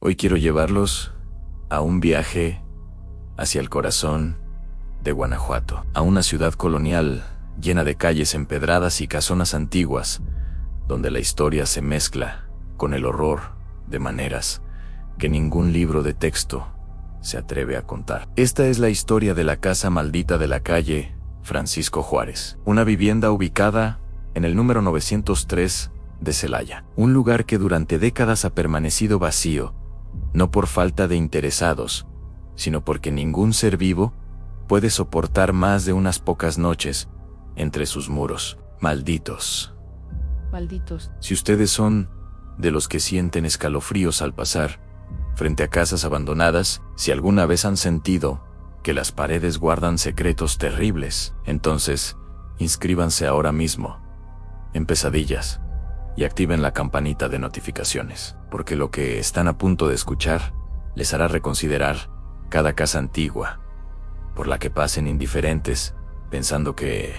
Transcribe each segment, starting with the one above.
Hoy quiero llevarlos a un viaje hacia el corazón de Guanajuato, a una ciudad colonial llena de calles empedradas y casonas antiguas, donde la historia se mezcla con el horror de maneras que ningún libro de texto se atreve a contar. Esta es la historia de la casa maldita de la calle Francisco Juárez, una vivienda ubicada en el número 903 de Celaya, un lugar que durante décadas ha permanecido vacío, no por falta de interesados, sino porque ningún ser vivo puede soportar más de unas pocas noches entre sus muros. Malditos. Malditos. Si ustedes son de los que sienten escalofríos al pasar frente a casas abandonadas, si alguna vez han sentido que las paredes guardan secretos terribles, entonces inscríbanse ahora mismo en Pesadillas y activen la campanita de notificaciones, porque lo que están a punto de escuchar les hará reconsiderar cada casa antigua por la que pasen indiferentes, pensando que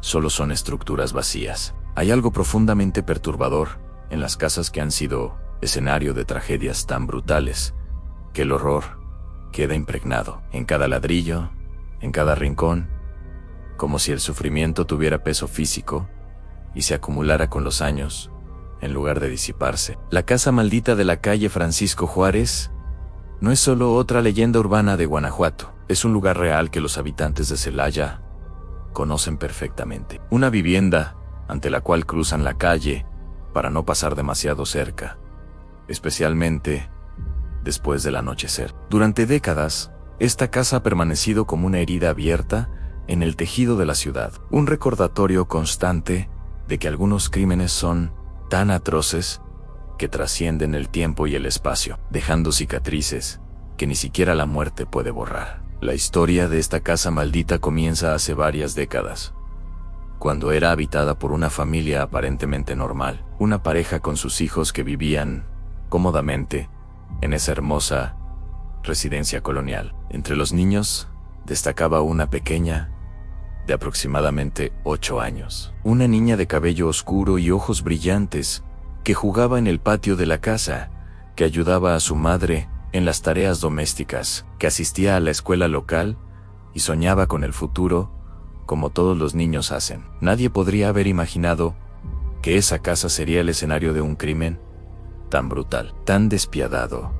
solo son estructuras vacías. Hay algo profundamente perturbador en las casas que han sido escenario de tragedias tan brutales que el horror queda impregnado en cada ladrillo, en cada rincón, como si el sufrimiento tuviera peso físico y se acumulara con los años, en lugar de disiparse. La casa maldita de la calle Francisco Juárez no es solo otra leyenda urbana de Guanajuato, es un lugar real que los habitantes de Celaya conocen perfectamente. Una vivienda ante la cual cruzan la calle para no pasar demasiado cerca, especialmente después del anochecer. Durante décadas, esta casa ha permanecido como una herida abierta en el tejido de la ciudad, un recordatorio constante de que algunos crímenes son tan atroces que trascienden el tiempo y el espacio, dejando cicatrices que ni siquiera la muerte puede borrar. La historia de esta casa maldita comienza hace varias décadas, cuando era habitada por una familia aparentemente normal, una pareja con sus hijos que vivían cómodamente en esa hermosa residencia colonial. Entre los niños destacaba una pequeña de aproximadamente 8 años. Una niña de cabello oscuro y ojos brillantes que jugaba en el patio de la casa, que ayudaba a su madre en las tareas domésticas, que asistía a la escuela local y soñaba con el futuro como todos los niños hacen. Nadie podría haber imaginado que esa casa sería el escenario de un crimen tan brutal, tan despiadado,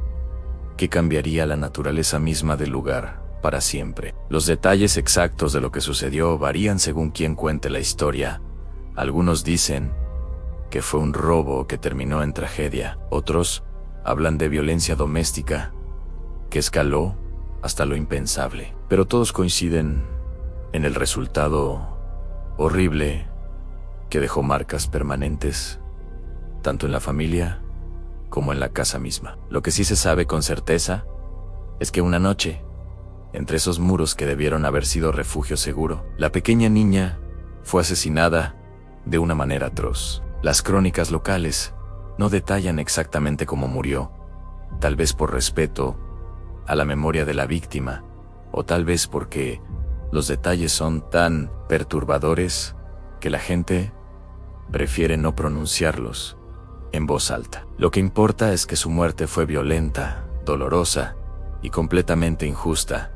que cambiaría la naturaleza misma del lugar para siempre. Los detalles exactos de lo que sucedió varían según quien cuente la historia. Algunos dicen que fue un robo que terminó en tragedia. Otros hablan de violencia doméstica que escaló hasta lo impensable. Pero todos coinciden en el resultado horrible que dejó marcas permanentes, tanto en la familia como en la casa misma. Lo que sí se sabe con certeza es que una noche, entre esos muros que debieron haber sido refugio seguro, la pequeña niña fue asesinada de una manera atroz. Las crónicas locales no detallan exactamente cómo murió, tal vez por respeto a la memoria de la víctima, o tal vez porque los detalles son tan perturbadores que la gente prefiere no pronunciarlos en voz alta. Lo que importa es que su muerte fue violenta, dolorosa y completamente injusta.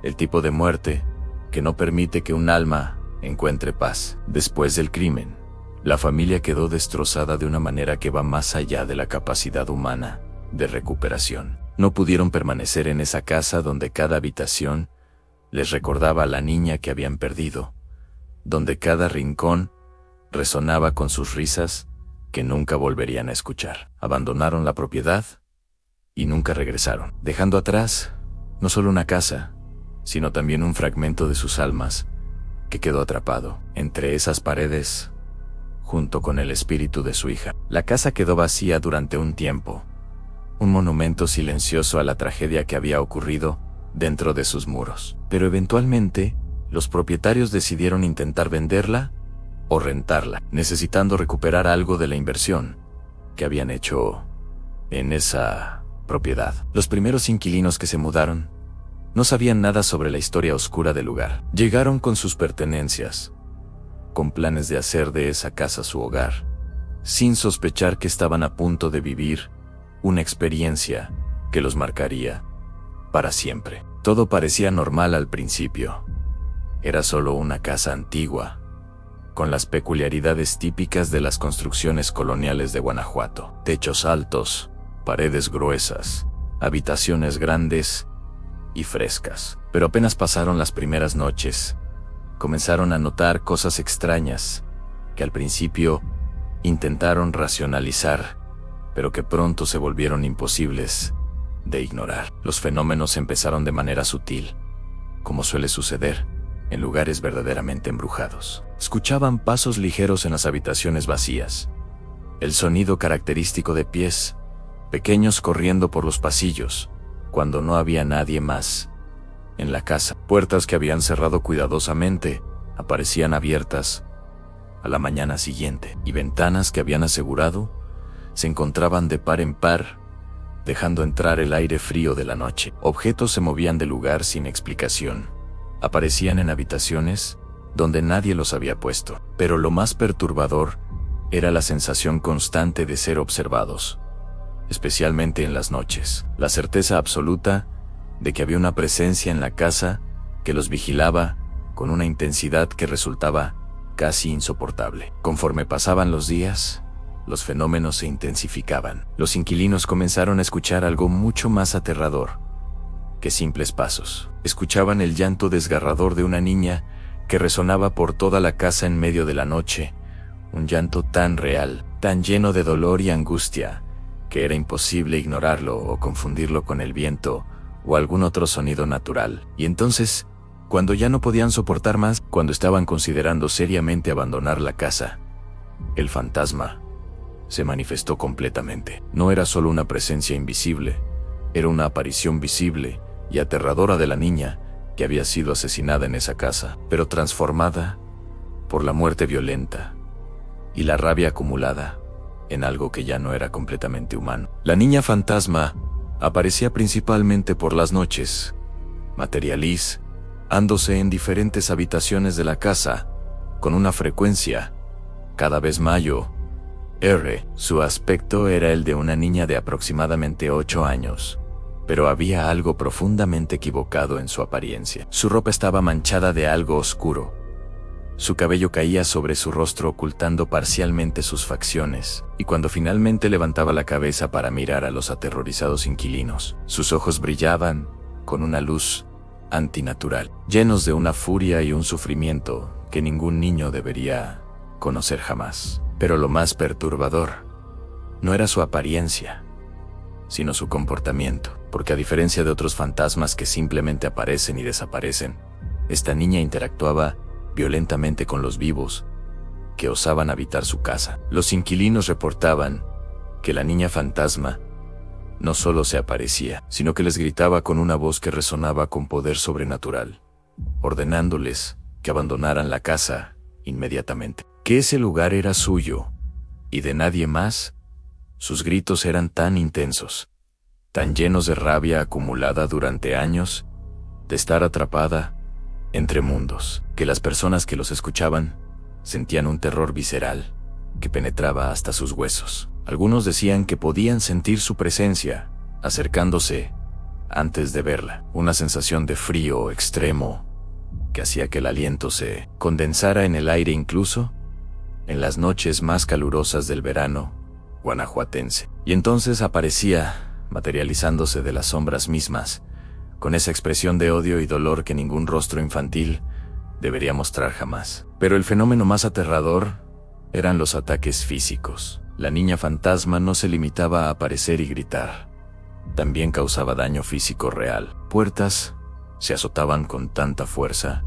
El tipo de muerte que no permite que un alma encuentre paz. Después del crimen, la familia quedó destrozada de una manera que va más allá de la capacidad humana de recuperación. No pudieron permanecer en esa casa donde cada habitación les recordaba a la niña que habían perdido, donde cada rincón resonaba con sus risas que nunca volverían a escuchar. Abandonaron la propiedad y nunca regresaron, dejando atrás no solo una casa, sino también un fragmento de sus almas que quedó atrapado entre esas paredes junto con el espíritu de su hija. La casa quedó vacía durante un tiempo, un monumento silencioso a la tragedia que había ocurrido dentro de sus muros. Pero eventualmente, los propietarios decidieron intentar venderla o rentarla, necesitando recuperar algo de la inversión que habían hecho en esa propiedad. Los primeros inquilinos que se mudaron no sabían nada sobre la historia oscura del lugar. Llegaron con sus pertenencias, con planes de hacer de esa casa su hogar, sin sospechar que estaban a punto de vivir una experiencia que los marcaría para siempre. Todo parecía normal al principio. Era solo una casa antigua, con las peculiaridades típicas de las construcciones coloniales de Guanajuato. Techos altos, paredes gruesas, habitaciones grandes y frescas. Pero apenas pasaron las primeras noches, comenzaron a notar cosas extrañas que al principio intentaron racionalizar, pero que pronto se volvieron imposibles de ignorar. Los fenómenos empezaron de manera sutil, como suele suceder en lugares verdaderamente embrujados. Escuchaban pasos ligeros en las habitaciones vacías, el sonido característico de pies pequeños corriendo por los pasillos, cuando no había nadie más en la casa. Puertas que habían cerrado cuidadosamente aparecían abiertas a la mañana siguiente, y ventanas que habían asegurado se encontraban de par en par, dejando entrar el aire frío de la noche. Objetos se movían de lugar sin explicación. Aparecían en habitaciones donde nadie los había puesto. Pero lo más perturbador era la sensación constante de ser observados, especialmente en las noches. La certeza absoluta de que había una presencia en la casa que los vigilaba con una intensidad que resultaba casi insoportable. Conforme pasaban los días, los fenómenos se intensificaban. Los inquilinos comenzaron a escuchar algo mucho más aterrador que simples pasos. Escuchaban el llanto desgarrador de una niña que resonaba por toda la casa en medio de la noche, un llanto tan real, tan lleno de dolor y angustia, que era imposible ignorarlo o confundirlo con el viento o algún otro sonido natural. Y entonces, cuando ya no podían soportar más, cuando estaban considerando seriamente abandonar la casa, el fantasma se manifestó completamente. No era solo una presencia invisible, era una aparición visible y aterradora de la niña que había sido asesinada en esa casa, pero transformada por la muerte violenta y la rabia acumulada en algo que ya no era completamente humano. La niña fantasma aparecía principalmente por las noches, materializándose en diferentes habitaciones de la casa, con una frecuencia cada vez mayor. Su aspecto era el de una niña de aproximadamente 8 años, pero había algo profundamente equivocado en su apariencia. Su ropa estaba manchada de algo oscuro. Su cabello caía sobre su rostro ocultando parcialmente sus facciones, y cuando finalmente levantaba la cabeza para mirar a los aterrorizados inquilinos, sus ojos brillaban con una luz antinatural, llenos de una furia y un sufrimiento que ningún niño debería conocer jamás. Pero lo más perturbador no era su apariencia, sino su comportamiento, porque a diferencia de otros fantasmas que simplemente aparecen y desaparecen, esta niña interactuaba violentamente con los vivos que osaban habitar su casa. Los inquilinos reportaban que la niña fantasma no solo se aparecía, sino que les gritaba con una voz que resonaba con poder sobrenatural, ordenándoles que abandonaran la casa inmediatamente, que ese lugar era suyo y de nadie más. Sus gritos eran tan intensos, tan llenos de rabia acumulada durante años de estar atrapada entre mundos, que las personas que los escuchaban sentían un terror visceral que penetraba hasta sus huesos. Algunos decían que podían sentir su presencia acercándose antes de verla, una sensación de frío extremo que hacía que el aliento se condensara en el aire incluso en las noches más calurosas del verano guanajuatense. Y entonces aparecía, materializándose de las sombras mismas, con esa expresión de odio y dolor que ningún rostro infantil debería mostrar jamás. Pero el fenómeno más aterrador eran los ataques físicos. La niña fantasma no se limitaba a aparecer y gritar, también causaba daño físico real. Puertas se azotaban con tanta fuerza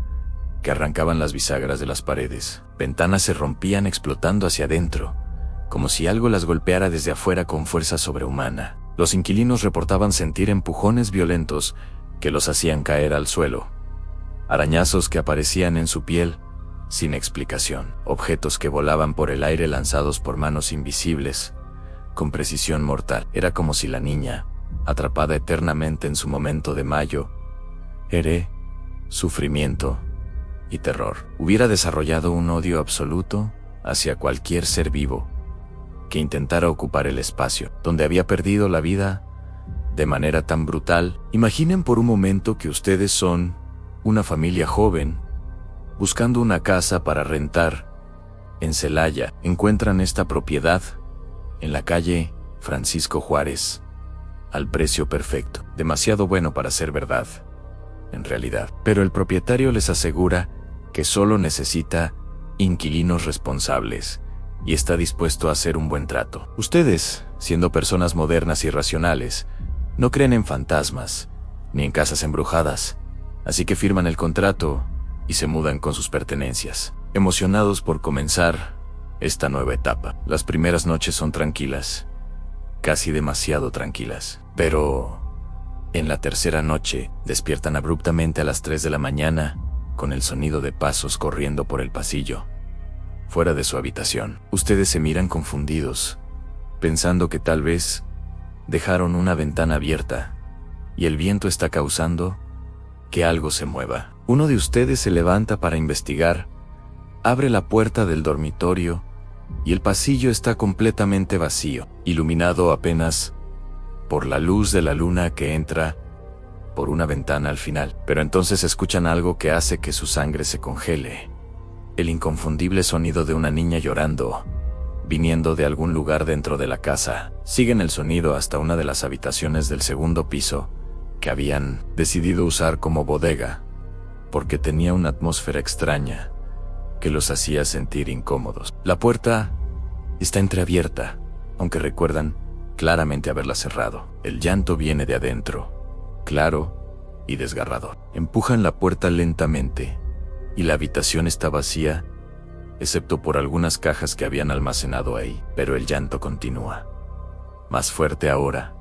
que arrancaban las bisagras de las paredes. Ventanas se rompían explotando hacia adentro, como si algo las golpeara desde afuera con fuerza sobrehumana. Los inquilinos reportaban sentir empujones violentos que los hacían caer al suelo, arañazos que aparecían en su piel sin explicación, objetos que volaban por el aire lanzados por manos invisibles con precisión mortal. Era como si la niña, atrapada eternamente en su momento de mayo, sufrimiento y terror, hubiera desarrollado un odio absoluto hacia cualquier ser vivo que intentara ocupar el espacio donde había perdido la vida de manera tan brutal. Imaginen por un momento que ustedes son una familia joven buscando una casa para rentar en Celaya. Encuentran esta propiedad en la calle Francisco Juárez al precio perfecto, demasiado bueno para ser verdad, en realidad. Pero el propietario les asegura que solo necesita inquilinos responsables y está dispuesto a hacer un buen trato. Ustedes, siendo personas modernas y racionales, no creen en fantasmas ni en casas embrujadas, así que firman el contrato y se mudan con sus pertenencias, emocionados por comenzar esta nueva etapa. Las primeras noches son tranquilas, casi demasiado tranquilas, pero en la tercera noche despiertan abruptamente a las 3 de la mañana con el sonido de pasos corriendo por el pasillo, fuera de su habitación. Ustedes se miran confundidos, pensando que tal vez dejaron una ventana abierta y el viento está causando que algo se mueva. Uno de ustedes se levanta para investigar, abre la puerta del dormitorio y el pasillo está completamente vacío, iluminado apenas por la luz de la luna que entra por una ventana al final. Pero entonces escuchan algo que hace que su sangre se congele. El inconfundible sonido de una niña llorando, viniendo de algún lugar dentro de la casa. Siguen el sonido hasta una de las habitaciones del segundo piso, que habían decidido usar como bodega, porque tenía una atmósfera extraña que los hacía sentir incómodos. La puerta está entreabierta, aunque recuerdan claramente haberla cerrado. El llanto viene de adentro, claro y desgarrador. Empujan la puerta lentamente y la habitación está vacía, excepto por algunas cajas que habían almacenado ahí. Pero el llanto continúa, más fuerte ahora,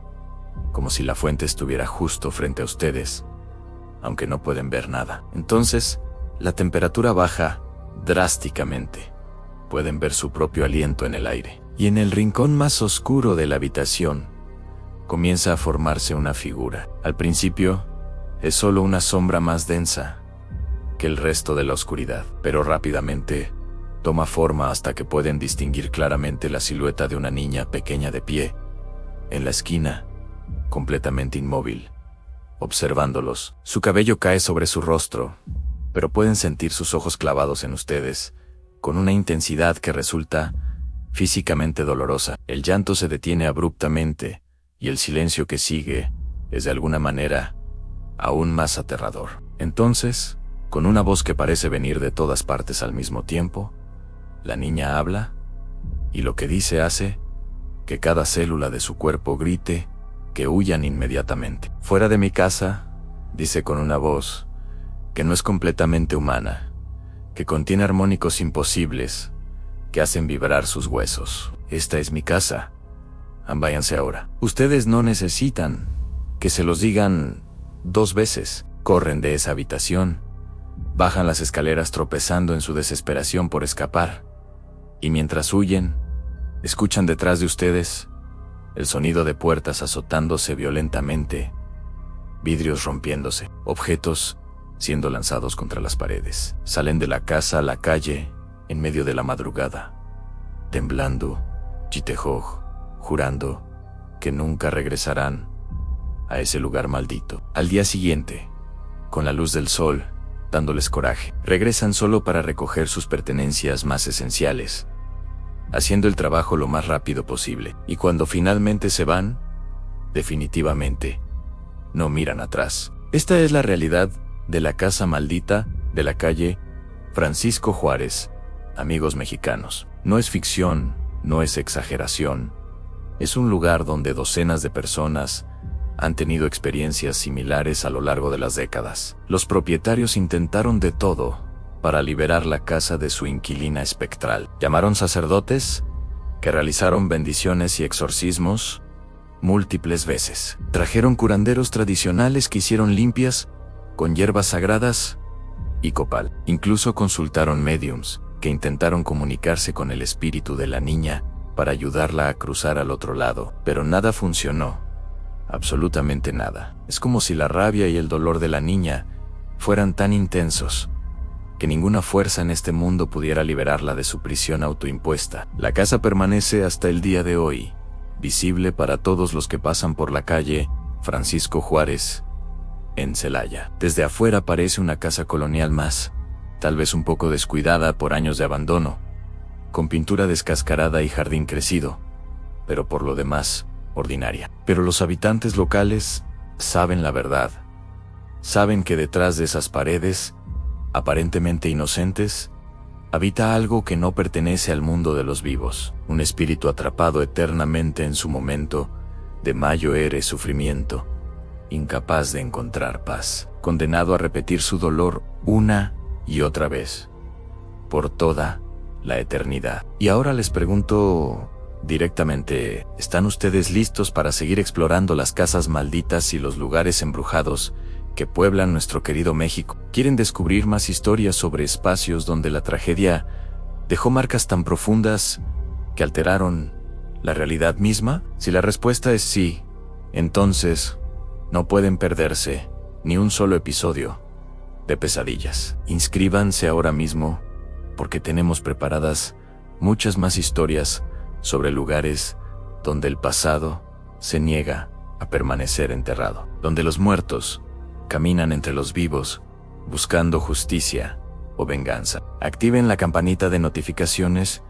como si la fuente estuviera justo frente a ustedes, aunque no pueden ver nada. Entonces, la temperatura baja drásticamente. Pueden ver su propio aliento en el aire. Y en el rincón más oscuro de la habitación, comienza a formarse una figura. Al principio, es solo una sombra más densa que el resto de la oscuridad, pero rápidamente toma forma hasta que pueden distinguir claramente la silueta de una niña pequeña de pie en la esquina, completamente inmóvil, observándolos. Su cabello cae sobre su rostro, pero pueden sentir sus ojos clavados en ustedes, con una intensidad que resulta físicamente dolorosa. El llanto se detiene abruptamente, y el silencio que sigue es de alguna manera aún más aterrador. Entonces, con una voz que parece venir de todas partes al mismo tiempo, la niña habla, y lo que dice hace que cada célula de su cuerpo grite que huyan inmediatamente. Fuera de mi casa, dice con una voz que no es completamente humana, que contiene armónicos imposibles que hacen vibrar sus huesos. Esta es mi casa. Váyanse ahora. Ustedes no necesitan que se los digan 2 veces. Corren de esa habitación, bajan las escaleras tropezando en su desesperación por escapar, y mientras huyen, escuchan detrás de ustedes el sonido de puertas azotándose violentamente, vidrios rompiéndose, objetos siendo lanzados contra las paredes. Salen de la casa a la calle en medio de la madrugada, temblando, Jitejoj, jurando que nunca regresarán a ese lugar maldito. Al día siguiente, con la luz del sol dándoles coraje, regresan solo para recoger sus pertenencias más esenciales, haciendo el trabajo lo más rápido posible. Y cuando finalmente se van, definitivamente no miran atrás. Esta es la realidad de la casa maldita de la calle Francisco Juárez, amigos mexicanos. No es ficción, no es exageración. Es un lugar donde docenas de personas han tenido experiencias similares a lo largo de las décadas. Los propietarios intentaron de todo para liberar la casa de su inquilina espectral. Llamaron sacerdotes, que realizaron bendiciones y exorcismos múltiples veces. Trajeron curanderos tradicionales que hicieron limpias con hierbas sagradas y copal. Incluso consultaron médiums que intentaron comunicarse con el espíritu de la niña para ayudarla a cruzar al otro lado, pero nada funcionó. Absolutamente nada. Es como si la rabia y el dolor de la niña fueran tan intensos que ninguna fuerza en este mundo pudiera liberarla de su prisión autoimpuesta. La casa permanece hasta el día de hoy, visible para todos los que pasan por la calle Francisco Juárez, en Celaya. Desde afuera parece una casa colonial más, tal vez un poco descuidada por años de abandono, con pintura descascarada y jardín crecido, pero por lo demás, ordinaria. Pero los habitantes locales saben la verdad. Saben que detrás de esas paredes, aparentemente inocentes, habita algo que no pertenece al mundo de los vivos, un espíritu atrapado eternamente en su momento de mayor sufrimiento, incapaz de encontrar paz, condenado a repetir su dolor una y otra vez, por toda la eternidad. Y ahora les pregunto directamente, ¿están ustedes listos para seguir explorando las casas malditas y los lugares embrujados que pueblan nuestro querido México? ¿Quieren descubrir más historias sobre espacios donde la tragedia dejó marcas tan profundas que alteraron la realidad misma? Si la respuesta es sí, entonces no pueden perderse ni un solo episodio de Pesadillas. Inscríbanse ahora mismo, porque tenemos preparadas muchas más historias sobre lugares donde el pasado se niega a permanecer enterrado, donde los muertos caminan entre los vivos buscando justicia o venganza. Activen la campanita de notificaciones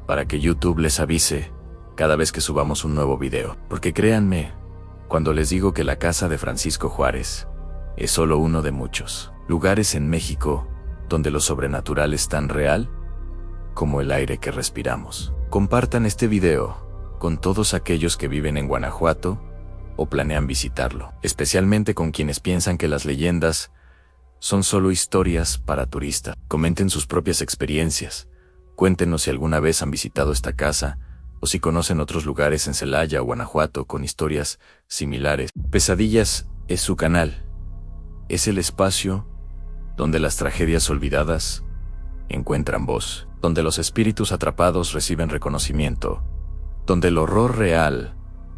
para que YouTube les avise cada vez que subamos un nuevo video, porque créanme cuando les digo que la casa de Francisco Juárez es solo uno de muchos lugares en México donde lo sobrenatural es tan real como el aire que respiramos. Compartan este video con todos aquellos que viven en Guanajuato o planean visitarlo, especialmente con quienes piensan que las leyendas son solo historias para turistas. Comenten sus propias experiencias, cuéntenos si alguna vez han visitado esta casa o si conocen otros lugares en Celaya o Guanajuato con historias similares. Pesadillas es su canal, es el espacio donde las tragedias olvidadas encuentran voz, donde los espíritus atrapados reciben reconocimiento, donde el horror real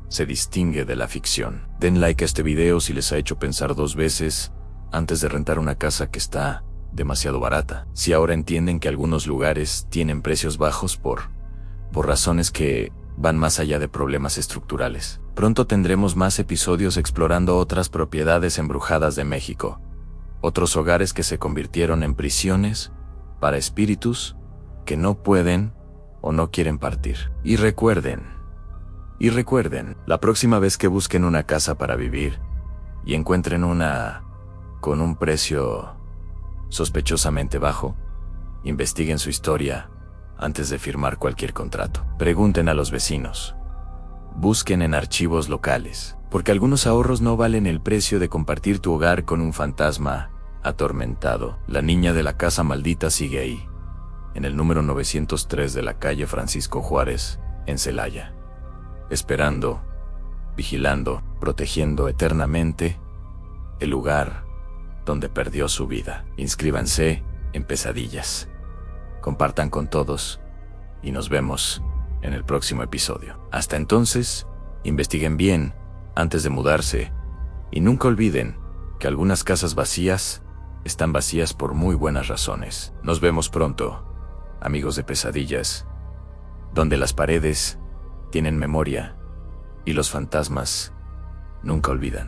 se distingue de la ficción. Den like a este video si les ha hecho pensar 2 veces antes de rentar una casa que está demasiado barata. Si ahora entienden que algunos lugares tienen precios bajos por razones que van más allá de problemas estructurales. Pronto tendremos más episodios explorando otras propiedades embrujadas de México, otros hogares que se convirtieron en prisiones para espíritus que no pueden o no quieren partir. Y recuerden, la próxima vez que busquen una casa para vivir y encuentren una con un precio sospechosamente bajo, investiguen su historia antes de firmar cualquier contrato. Pregunten a los vecinos. Busquen en archivos locales, porque algunos ahorros no valen el precio de compartir tu hogar con un fantasma atormentado. La niña de la casa maldita sigue ahí, en el número 903 de la calle Francisco Juárez, en Celaya, esperando, vigilando, protegiendo eternamente el lugar donde perdió su vida. Inscríbanse en Pesadillas, compartan con todos y nos vemos en el próximo episodio. Hasta entonces, investiguen bien antes de mudarse y nunca olviden que algunas casas vacías están vacías por muy buenas razones. Nos vemos pronto, amigos de Pesadillas, donde las paredes tienen memoria y los fantasmas nunca olvidan.